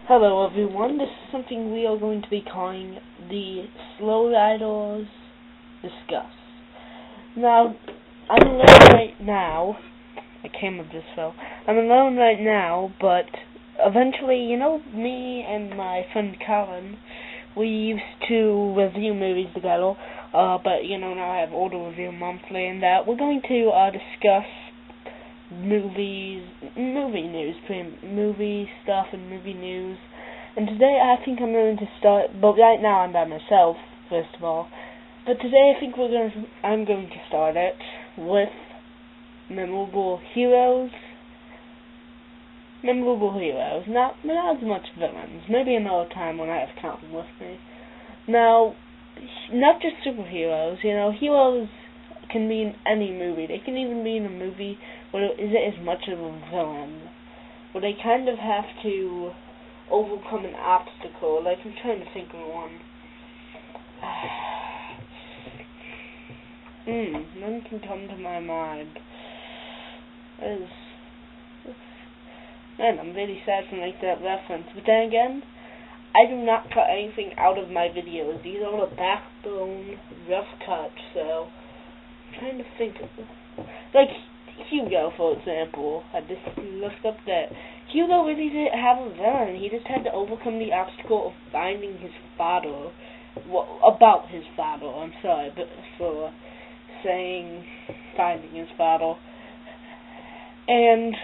Hello everyone, this is something we are going to be calling the Slowriders Discuss. Now, I'm alone right now. I came with this though. I'm alone right now, but eventually, me and my friend Colin, we used to review movies together, but now I have Order Review Monthly and that. We're going to discuss movie stuff and movie news. And today I think I'm going to start, but right now I'm by myself, first of all. But today I think I'm going to start it with memorable heroes. Not as much villains. Maybe another time when I have Colin with me. Now, not just superheroes, heroes can be in any movie. They can even be in a movie where it isn't as much of a villain, where they kind of have to overcome an obstacle. Like, I'm trying to think of one. None can come to my mind. Man, I'm really sad to make that reference. But then again, I do not cut anything out of my videos. These are the backbone, rough cuts, so I'm trying to think of like Hugo, for example. I just looked up that Hugo really didn't have a villain. He just had to overcome the obstacle of finding his father. About his father, I'm sorry, but for saying finding his father. And,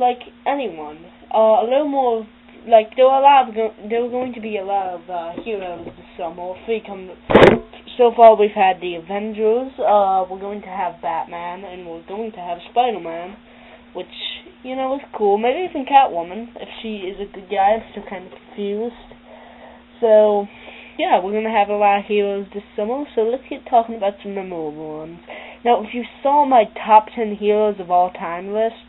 like anyone, a little more, like, there were going to be a lot of heroes this summer. So far we've had the Avengers, we're going to have Batman, and we're going to have Spider-Man, which, is cool. Maybe even Catwoman, if she is a good guy. I'm still kind of confused. So, yeah, we're going to have a lot of heroes this summer, so let's get talking about some memorable ones. Now, if you saw my top 10 heroes of all time list,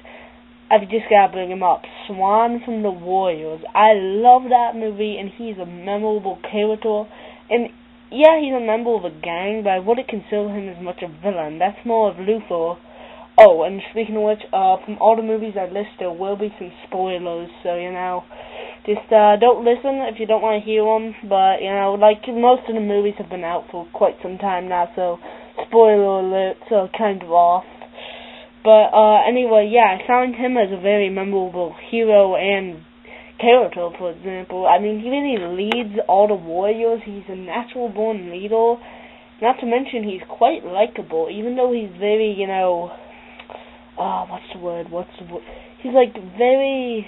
I've just got to bring him up. Swan from The Warriors. I love that movie, and he's a memorable character. And yeah, he's a member of a gang, but I wouldn't consider him as much a villain. That's more of Luthor. Oh, and speaking of which, from all the movies I list, there will be some spoilers, so, just don't listen if you don't want to hear them. But, like, most of the movies have been out for quite some time now, so spoiler alerts are kind of off. But, anyway, yeah, I found him as a very memorable hero and character, for example. I mean, he really leads all the warriors. He's a natural-born leader. Not to mention, he's quite likable, even though he's very, what's the word? He's, like, very,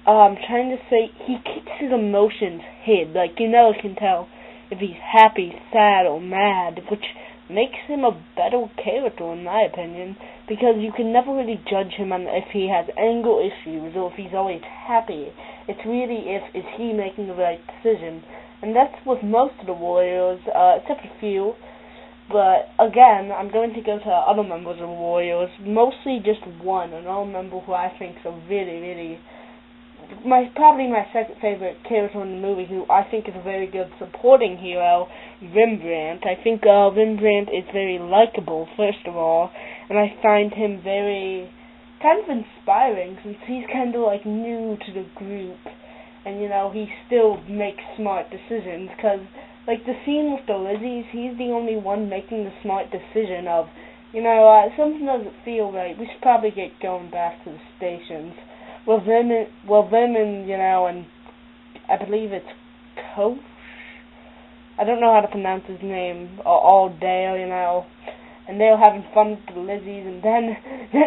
I'm trying to say, he keeps his emotions hid. Like, can tell if he's happy, sad, or mad, which makes him a better character, in my opinion, because you can never really judge him on if he has anger issues or if he's always happy. It's really is he making the right decision, and that's with most of the warriors, except a few. But again, I'm going to go to other members of the warriors, mostly just one, another member who I think is a really, probably my second favorite character in the movie, who I think is a very good supporting hero, Rembrandt. I think Rembrandt is very likable, first of all, and I find him very kind of inspiring, since he's kind of like new to the group, and he still makes smart decisions, because like the scene with the Lizzies, he's the only one making the smart decision of, something doesn't feel right, we should probably get going back to the stations. Well, them and, and I believe it's Coach? I don't know how to pronounce his name, all day, and they were having fun with the Lizzies, and then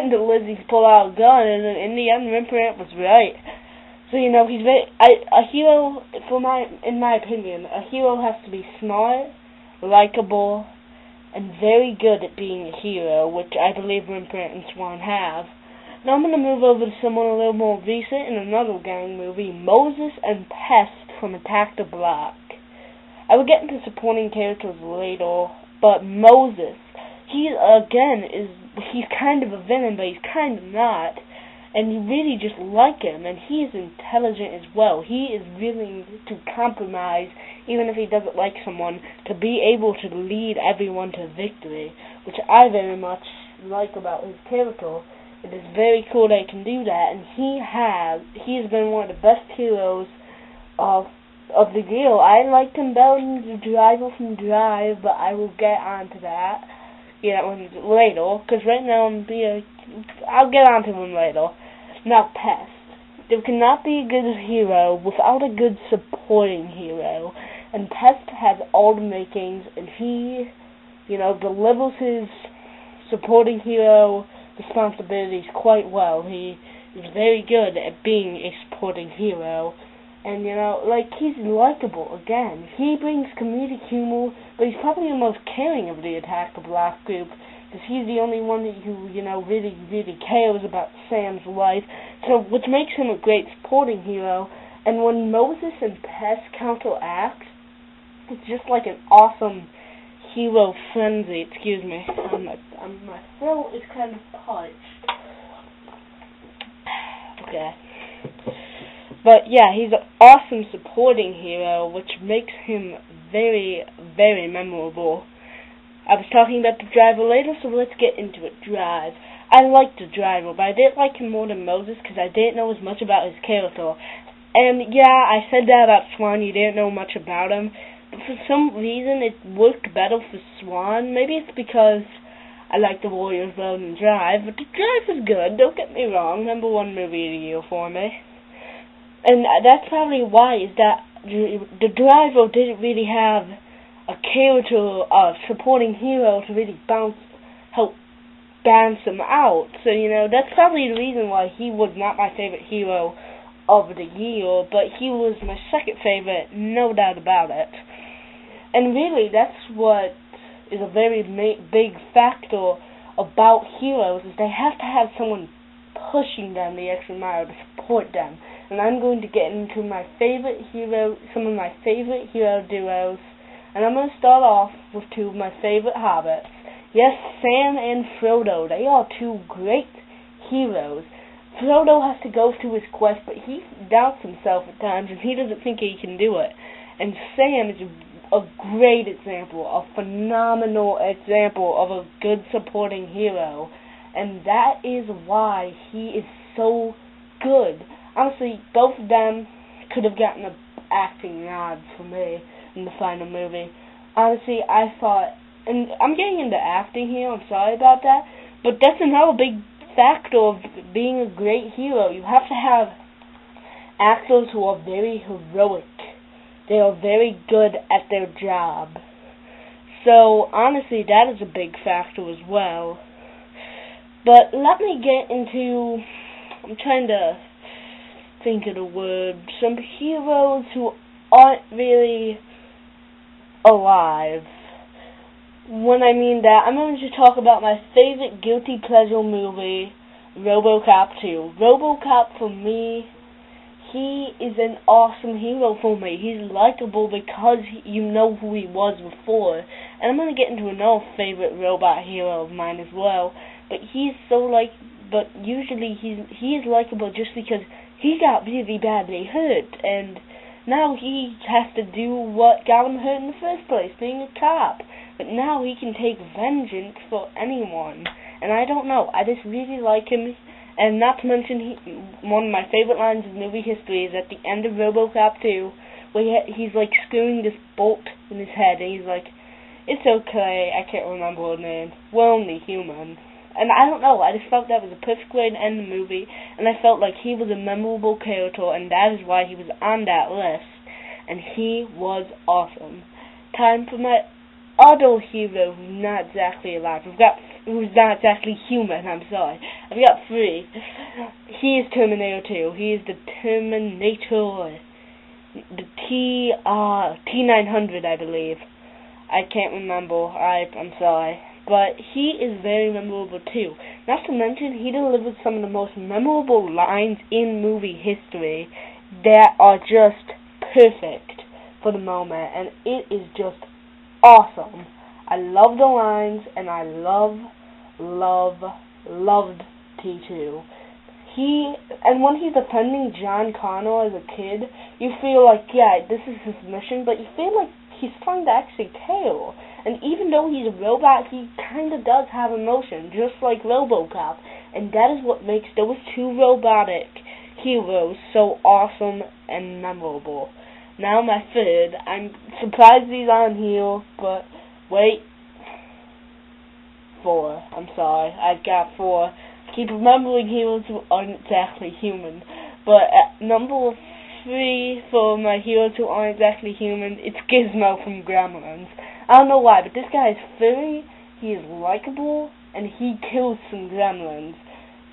the Lizzies pull out a gun, and in the end, Rembrandt was right. So, he's a hero, in my opinion, a hero has to be smart, likable, and very good at being a hero, which I believe Rembrandt and Swan have. Now I'm going to move over to someone a little more recent in another gang movie, Moses and Pest from Attack the Block. I will get into supporting characters later, but Moses, he's kind of a villain, but he's kind of not, and you really just like him, and he is intelligent as well. He is willing to compromise, even if he doesn't like someone, to be able to lead everyone to victory, which I very much like about his character. It is very cool that he can do that, and he has been one of the best heroes of the deal. I liked him better than the driver from Drive, but I will get onto that, later, because right now I'll get onto him later. Now, Pest. There cannot be a good hero without a good supporting hero, and Pest has all the makings, and he, delivers his supporting hero responsibilities quite well. He is very good at being a supporting hero, and he's likable again. He brings comedic humor, but he's probably the most caring of the Attack the Block group, because he's the only one who really, really cares about Sam's life, so which makes him a great supporting hero. And when Moses and Pest counteract, it's just like an awesome hero frenzy. Excuse me, my throat is kind of parched. Okay. But yeah, he's an awesome supporting hero, which makes him very, very memorable. I was talking about the driver later, so let's get into it. Drive. I liked the driver, but I didn't like him more than Moses because I didn't know as much about his character. And yeah, I said that about Swan, you didn't know much about him. But for some reason, it worked better for Swan. Maybe it's because I like the Warriors better than Drive, but the Drive is good, don't get me wrong. #1 movie of the year for me. And that's probably why, is that the driver didn't really have a character, supporting hero to really help balance him out. So, that's probably the reason why he was not my favorite hero of the year, but he was my second favorite, no doubt about it. And really, that's what is a very big factor about heroes, is they have to have someone pushing them the extra mile to support them. And I'm going to get into some of my favorite hero duos, and I'm going to start off with two of my favorite hobbits. Yes, Sam and Frodo. They are two great heroes. Frodo has to go through his quest, but he doubts himself at times, and he doesn't think he can do it. And Sam is a great example, a phenomenal example of a good supporting hero, and that is why he is so good. Honestly, both of them could have gotten an acting nod for me in the final movie. Honestly, I thought, and I'm getting into acting here, I'm sorry about that, but that's another big factor of being a great hero. You have to have actors who are very heroic. They are very good at their job. So, honestly, that is a big factor as well. But let me get into, I'm trying to think of the word, some heroes who aren't really alive. When I mean that, I'm going to talk about my favorite guilty pleasure movie, RoboCop 2. RoboCop, for me, he is an awesome hero for me. He's likable because you know who he was before. And I'm going to get into another favorite robot hero of mine as well. But usually he is likable just because he got really badly hurt, and now he has to do what got him hurt in the first place, being a cop. But now he can take vengeance for anyone, and I don't know, I just really like him. And not to mention, one of my favorite lines of movie history is at the end of RoboCop 2, where he's like screwing this bolt in his head, and he's like, "It's okay, I can't remember her name, we're only human." And I don't know, I just felt that was a perfect way to end the movie, and I felt like he was a memorable character, and that is why he was on that list, and he was awesome. Time for my other hero who's not exactly alive, who's not exactly human, I've got three. He is Terminator 2, he is the Terminator, the T-900, I believe. I can't remember, I'm sorry. But he is very memorable too. Not to mention, he delivered some of the most memorable lines in movie history that are just perfect for the moment, and it is just awesome. I love the lines, and I loved T2. And when he's defending John Connor as a kid, you feel like, yeah, this is his mission, but you feel like he's trying to actually care. And even though he's a robot, he kind of does have emotion, just like RoboCop. and that is what makes those two robotic heroes so awesome and memorable. Now my third. I'm surprised these aren't here, but wait. 4. I'm sorry. I've got 4. I keep remembering heroes who aren't exactly human. But at number 3 for my heroes who aren't exactly human, it's Gizmo from Gremlins. I don't know why, but this guy is furry, he is likable, and he kills some gremlins.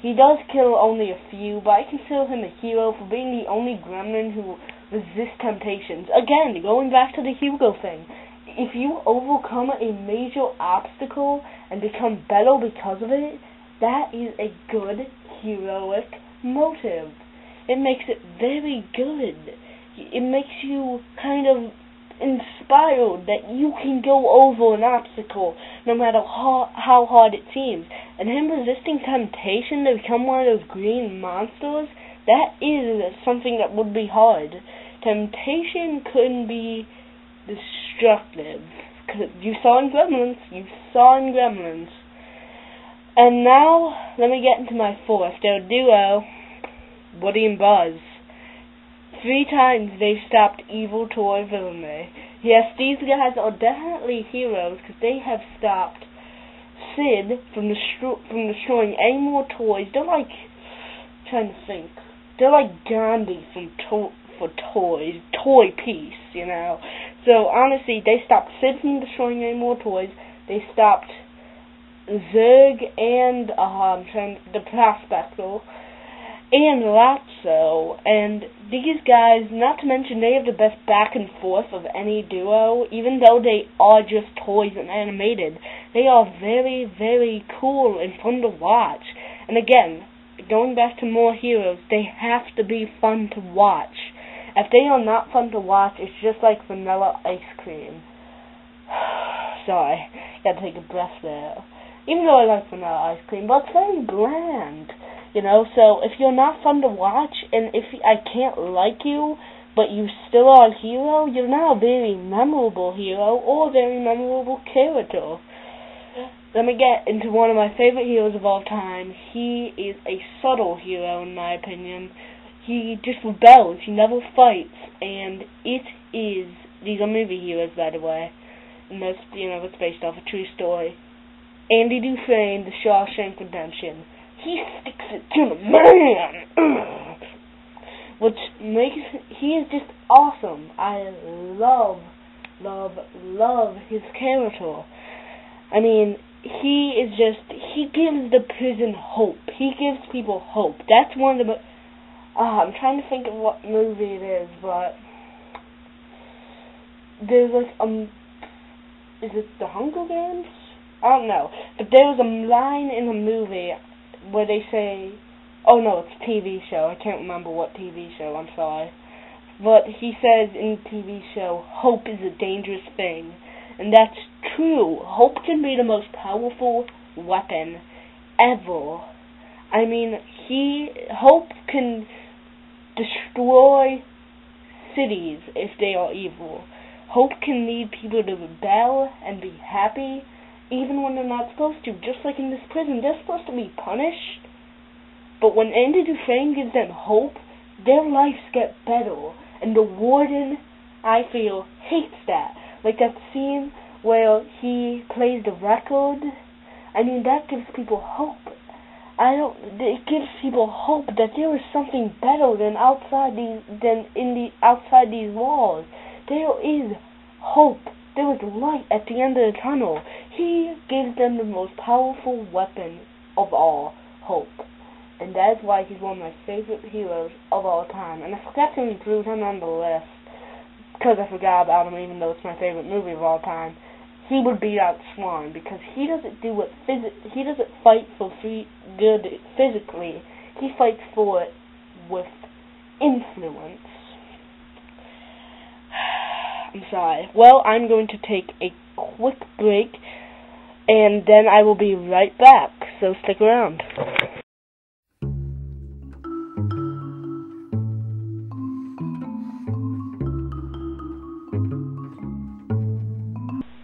He does kill only a few, but I consider him a hero for being the only gremlin who resists temptations. Again, going back to the hero thing. If you overcome a major obstacle and become better because of it, that is a good, heroic motive. It makes it very good. It makes you kind of inspired that you can go over an obstacle no matter how hard it seems. And him resisting temptation to become one of those green monsters, that is something that would be hard. Temptation couldn't be destructive. You saw in Gremlins. And now, let me get into my fourth. Their duo, Woody and Buzz. 3 times they've stopped evil toy villainy. Yes, these guys are definitely heroes because they have stopped Sid from destroying any more toys. They're like, trying to think. They're like Gandhi for toys, toy piece, you know. So honestly, they stopped Sid from destroying any more toys. They stopped Zurg and the Prospector and Lotso, and these guys, not to mention they have the best back and forth of any duo, even though they are just toys and animated. They are very, very cool and fun to watch. And again, going back to more heroes, they have to be fun to watch. If they are not fun to watch, it's just like vanilla ice cream. Sorry, gotta take a breath there. Even though I like vanilla ice cream, but it's very bland. You know, so if you're not fun to watch, and if I can't like you, but you still are a hero, you're not a very memorable hero or a very memorable character. Let me get into one of my favorite heroes of all time. He is a subtle hero, in my opinion. He just rebels. He never fights, and these are movie heroes, by the way, and that's, it's based off a true story. Andy Dufresne, The Shawshank Redemption. He sticks it to the man, which he is just awesome. I love his character. I mean, he gives the prison hope. He gives people hope. That's one of the, I'm trying to think of what movie it is, but there's like, is it The Hunger Games? I don't know. But there was a line in the movie where they say, oh no, it's a TV show. I can't remember what TV show, I'm sorry. But he says in the TV show, hope is a dangerous thing. And that's true. Hope can be the most powerful weapon ever. I mean, hope can destroy cities if they are evil. Hope can lead people to rebel and be happy even when they're not supposed to. Just like in this prison, they're supposed to be punished. But when Andy Dufresne gives them hope, their lives get better. And the warden, I feel, hates that. Like that scene where he plays the record. I mean, that gives people hope. It gives people hope that there is something better than outside these walls. There is hope. There is light at the end of the tunnel. He gives them the most powerful weapon of all, hope. And that's why he's one of my favorite heroes of all time. And I forgot to include him on the list, because I forgot about him even though it's my favorite movie of all time. He would beat out Swan, because he doesn't fight for good physically. He fights for it with influence. I'm sorry. Well, I'm going to take a quick break, and then I will be right back, so stick around.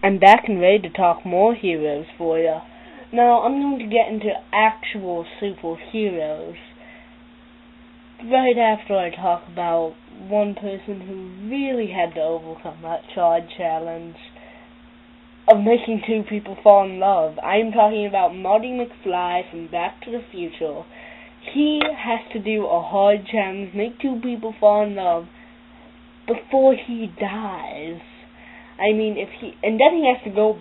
I'm back and ready to talk more heroes for you. Now, I'm going to get into actual superheroes right after I talk about one person who really had to overcome that challenge of making two people fall in love. I'm talking about Marty McFly from Back to the Future. He has to do a hard challenge, make two people fall in love before he dies. I mean, and then he has to go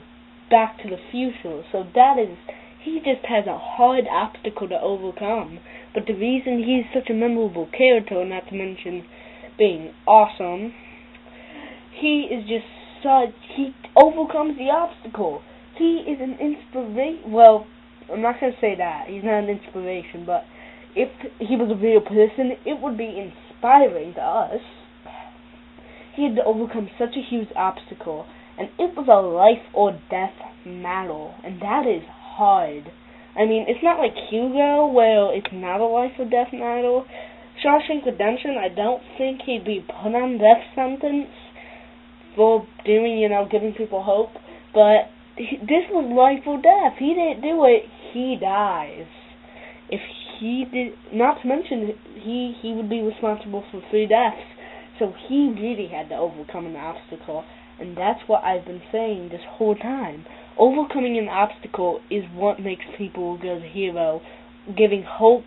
back to the future. So he just has a hard obstacle to overcome. But the reason he's such a memorable character, not to mention being awesome, he overcomes the obstacle. He is an inspiration. Well, I'm not going to say that. He's not an inspiration, but if he was a real person, it would be inspiring to us. He had to overcome such a huge obstacle, and it was a life or death battle, and that is hard. I mean, it's not like Hugo, where it's not a life or death battle. Shawshank Redemption, I don't think he'd be put on death sentence for doing, giving people hope, but this was life or death. He didn't do it, he dies. If he did, not to mention, he would be responsible for 3 deaths. So he really had to overcome an obstacle, and that's what I've been saying this whole time. Overcoming an obstacle is what makes people a good hero, giving hope,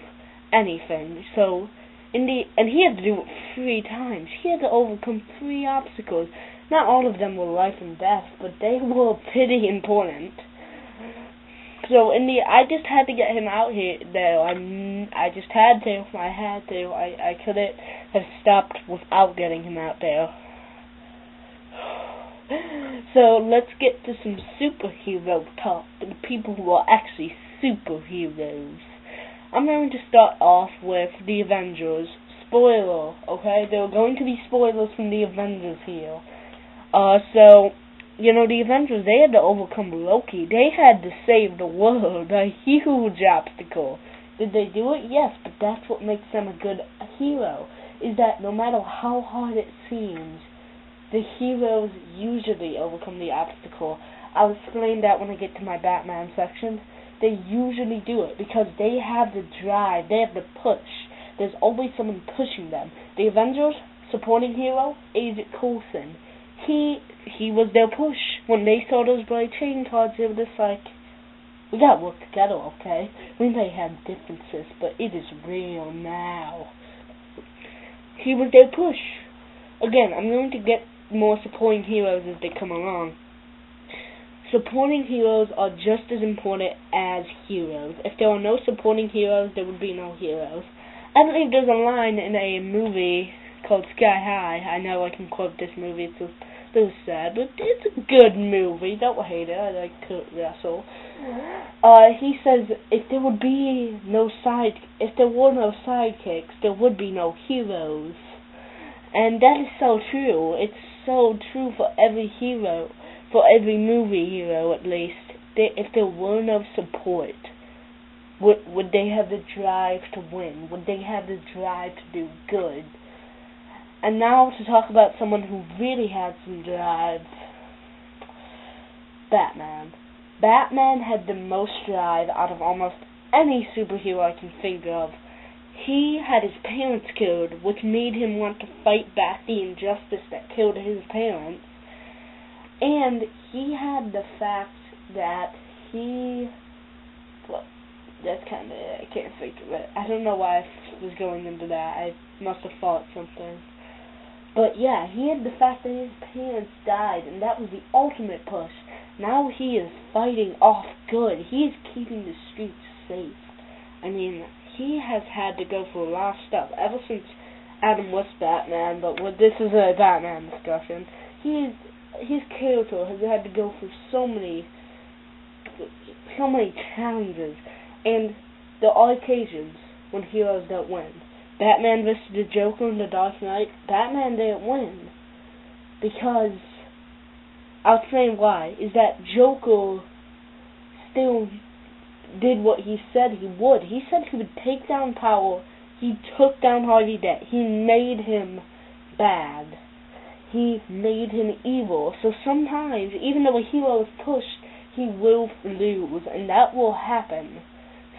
anything. So, and he had to do it 3 times. He had to overcome 3 obstacles. Not all of them were life and death, but they were pretty important. So I just had to get him out here there. I just had to. I couldn't have stopped without getting him out there. So let's get to some superhero talk. The people who are actually superheroes. I'm going to start off with the Avengers. Spoiler, okay? There are going to be spoilers from the Avengers here. The Avengers, they had to overcome Loki. They had to save the world, a huge obstacle. Did they do it? Yes, but that's what makes them a good hero, is that no matter how hard it seems, the heroes usually overcome the obstacle. I'll explain that when I get to my Batman section. They usually do it because they have the drive, they have the push. There's always someone pushing them. The Avengers, supporting hero, Agent Coulson. He was their push. When they saw those bright trading cards, they were just like, we gotta work together, okay? We may have differences, but it is real now. He was their push. Again, I'm going to get more supporting heroes as they come along. Supporting heroes are just as important as heroes. If there are no supporting heroes, there would be no heroes. I believe there's a line in a movie called Sky High. I know I can quote this movie. It's a little sad, but it's a good movie. Don't hate it. I like Kurt Russell. He says if there were no sidekicks, there would be no heroes. And that is so true. It's so true for every hero, for every movie hero at least. If there were no support, would they have the drive to win? Would they have the drive to do good? And now to talk about someone who really had some drive. Batman. Batman had the most drive out of almost any superhero I can think of. He had his parents killed, which made him want to fight back the injustice that killed his parents. And he had the fact that that's kind of, I can't think of it. I don't know why I was going into that. I must have thought something. But yeah, he had the fact that his parents died, and that was the ultimate push. Now he is fighting off good. He is keeping the streets safe. I mean, he has had to go through a lot of stuff ever since Adam was Batman, but this is a Batman discussion. His character has had to go through so many challenges, and there are occasions when heroes don't win. Batman vs. the Joker in The Dark Knight, Batman didn't win. Because, I'll explain why, is that Joker still did what he said he would. He said he would take down power. He took down Harvey Dent. He made him bad. He made him evil. So sometimes, even though a hero is pushed, he will lose, and that will happen.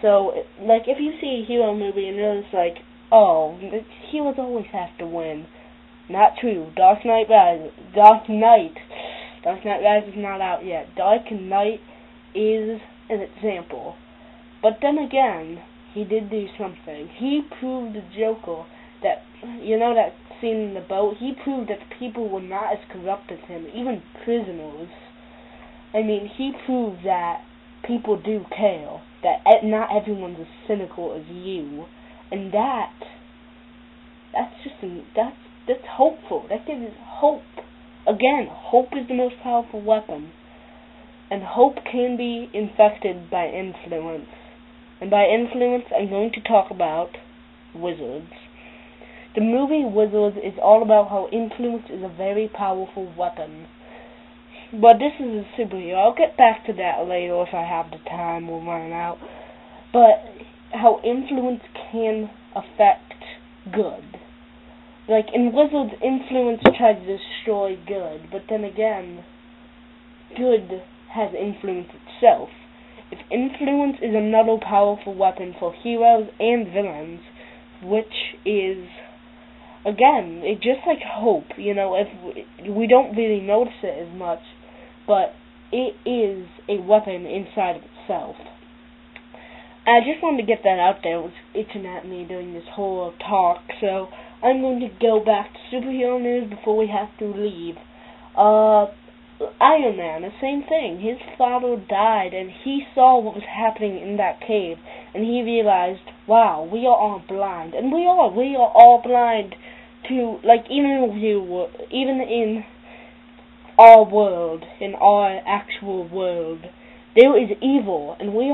So, like, if you see a hero movie and you're just like, oh, the heroes always have to win. Not true. Dark Knight Rises is not out yet. Dark Knight is an example. But then again, he did do something. He proved the Joker that, you know that scene in the boat? He proved that people were not as corrupt as him, even prisoners. I mean, he proved that people do care, that not everyone's as cynical as you, and that's hopeful. That gives hope. Again, hope is the most powerful weapon, and hope can be infected by influence. And by influence, I'm going to talk about Wizards. The movie Wizards is all about how influence is a very powerful weapon. But this is a superhero. I'll get back to that later if I have the time. We'll run out. But how influence can affect good. Like, in Wizards, influence tries to destroy good. But then again, good has influence itself. If influence is another powerful weapon for heroes and villains, which is, again, it's just like hope, you know, if we don't really notice it as much, but it is a weapon inside of itself. I just wanted to get that out there. It was itching at me during this whole talk, so I'm going to go back to superhero news before we have to leave. Iron Man, the same thing. His father died, and he saw what was happening in that cave, and he realized, wow, we are all blind. And we are all blind to, like, even in our world, in our actual world, there is evil, and we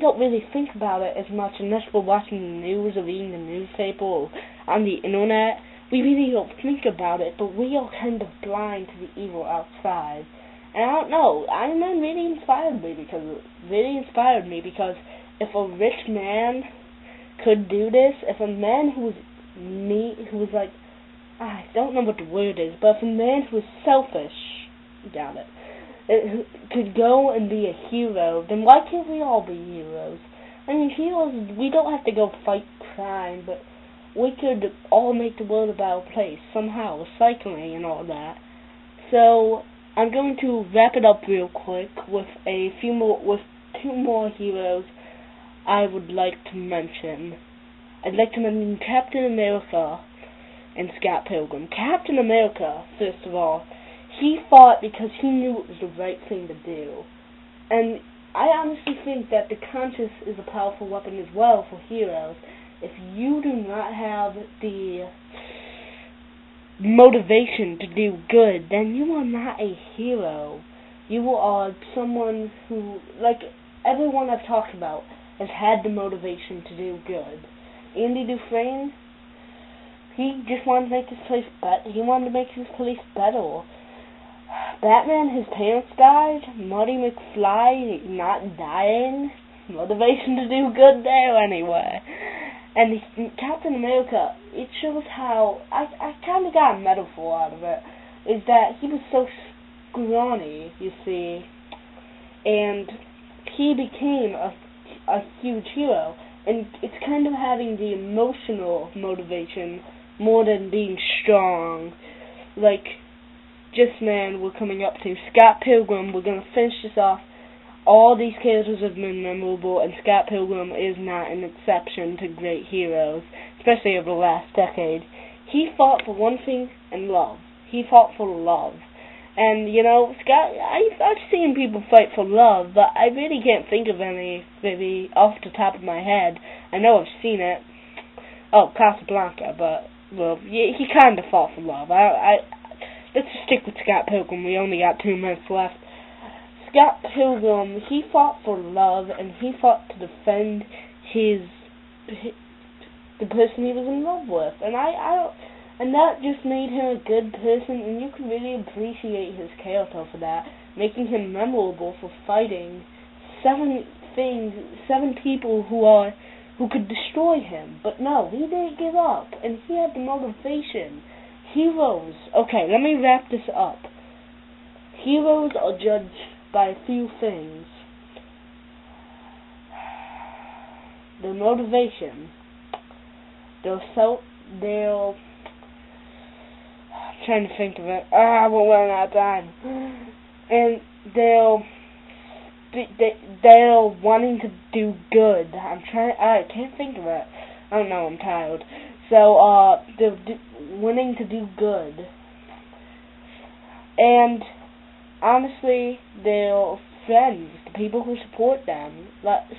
don't really think about it as much unless we're watching the news or reading the newspaper or on the internet. We really don't think about it, but we are kind of blind to the evil outside. And I don't know, Iron Man really inspired me because if a rich man could do this, if a man who was like, I don't know what the word is, but if a man who was selfish, could go and be a hero, then why can't we all be heroes? I mean, heroes, we don't have to go fight crime, but we could all make the world a better place somehow, recycling and all that. So I'm going to wrap it up real quick with two more heroes I would like to mention. I'd like to mention Captain America and Scott Pilgrim. Captain America, first of all, he fought because he knew it was the right thing to do. And I honestly think that the conscience is a powerful weapon as well for heroes. If you do not have the motivation to do good, then you are not a hero. You are someone who, like everyone I've talked about, has had the motivation to do good. Andy Dufresne, he just wanted to make his place better. He wanted to make his place better. Batman, his parents died. Marty McFly, not dying. Motivation to do good there anyway. And Captain America, it shows how, I kind of got a metaphor out of it, is that he was so scrawny, you see, and he became a huge hero. And it's kind of having the emotional motivation more than being strong. Like, just man, we're coming up to Scott Pilgrim. We're going to finish this off. All these characters have been memorable, and Scott Pilgrim is not an exception to great heroes, especially over the last decade. He fought for one thing, and love. He fought for love. And, you know, Scott, I've seen people fight for love, but I really can't think of any, maybe, off the top of my head. I know I've seen it. Oh, Casablanca, but, well, yeah, he kind of fought for love. Let's just stick with Scott Pilgrim. We only got 2 minutes left. Scott Pilgrim, he fought for love, and he fought to defend the person he was in love with. And that just made him a good person, and you can really appreciate his character for that, making him memorable for fighting 7 people who could destroy him. But no, he didn't give up, and he had the motivation. Heroes. Okay, let me wrap this up. Heroes are judged by a few things. Their motivation. I'm trying to think of it. We're running out of time. And they're wanting to do good. I can't think of it. I don't know, I'm tired. So, they're wanting to do good. And, honestly, they're friends, the people who support them.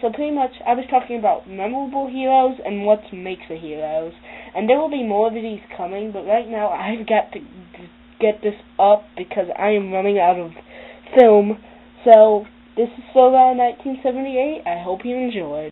So pretty much, I was talking about memorable heroes and what makes a hero. And there will be more of these coming, but right now I've got to get this up because I am running out of film. So, this is slowrider 1978. I hope you enjoyed.